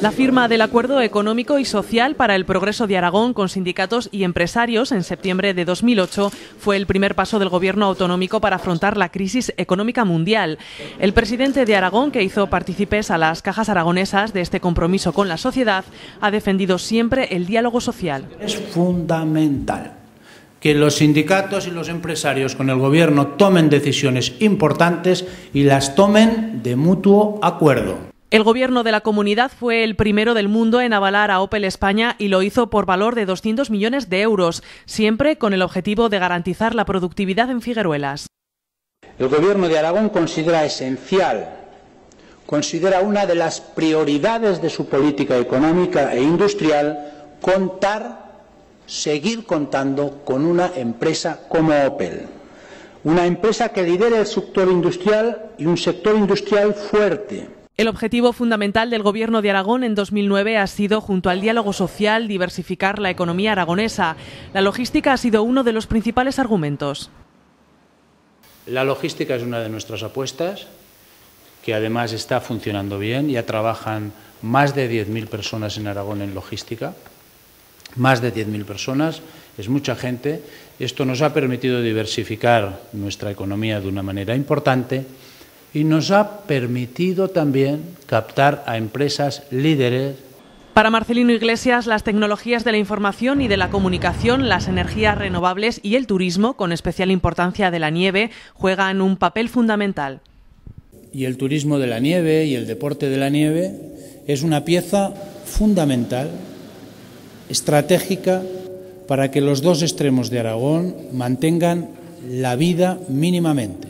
La firma del Acuerdo Económico y Social para el Progreso de Aragón con sindicatos y empresarios en septiembre de 2008 fue el primer paso del Gobierno autonómico para afrontar la crisis económica mundial. El presidente de Aragón, que hizo partícipes a las cajas aragonesas de este compromiso con la sociedad, ha defendido siempre el diálogo social. Es fundamental que los sindicatos y los empresarios con el Gobierno tomen decisiones importantes y las tomen de mutuo acuerdo. El Gobierno de la Comunidad fue el primero del mundo en avalar a Opel España y lo hizo por valor de 200 millones de euros, siempre con el objetivo de garantizar la productividad en Figueruelas. El Gobierno de Aragón considera esencial, considera una de las prioridades de su política económica e industrial seguir contando con una empresa como Opel. Una empresa que lidere el sector industrial y un sector industrial fuerte. El objetivo fundamental del Gobierno de Aragón en 2009 ha sido, junto al diálogo social, diversificar la economía aragonesa. La logística ha sido uno de los principales argumentos. La logística es una de nuestras apuestas, que además está funcionando bien. Ya trabajan más de 10.000 personas en Aragón en logística. Más de 10.000 personas, es mucha gente. Esto nos ha permitido diversificar nuestra economía de una manera importante y nos ha permitido también captar a empresas líderes. Para Marcelino Iglesias, las tecnologías de la información y de la comunicación, las energías renovables y el turismo, con especial importancia de la nieve, juegan un papel fundamental. Y el turismo de la nieve y el deporte de la nieve es una pieza fundamental, estratégica, para que los dos extremos de Aragón mantengan la vida mínimamente.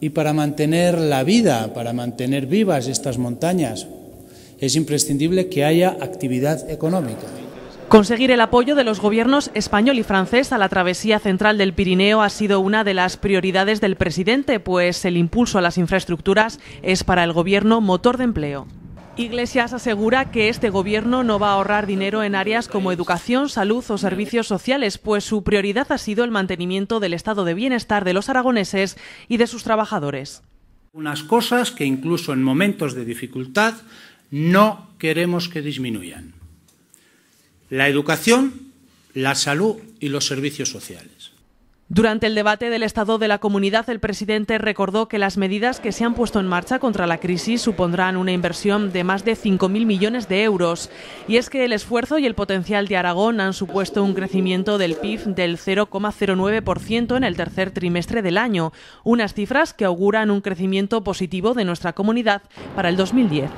Y para mantener la vida, para mantener vivas estas montañas, es imprescindible que haya actividad económica. Conseguir el apoyo de los gobiernos español y francés a la travesía central del Pirineo ha sido una de las prioridades del presidente, pues el impulso a las infraestructuras es para el Gobierno motor de empleo. Iglesias asegura que este Gobierno no va a ahorrar dinero en áreas como educación, salud o servicios sociales, pues su prioridad ha sido el mantenimiento del estado de bienestar de los aragoneses y de sus trabajadores. Unas cosas que incluso en momentos de dificultad no queremos que disminuyan: la educación, la salud y los servicios sociales. Durante el debate del Estado de la Comunidad, el presidente recordó que las medidas que se han puesto en marcha contra la crisis supondrán una inversión de más de 5.000 millones de euros. Y es que el esfuerzo y el potencial de Aragón han supuesto un crecimiento del PIB del 0,09% en el tercer trimestre del año, unas cifras que auguran un crecimiento positivo de nuestra comunidad para el 2010.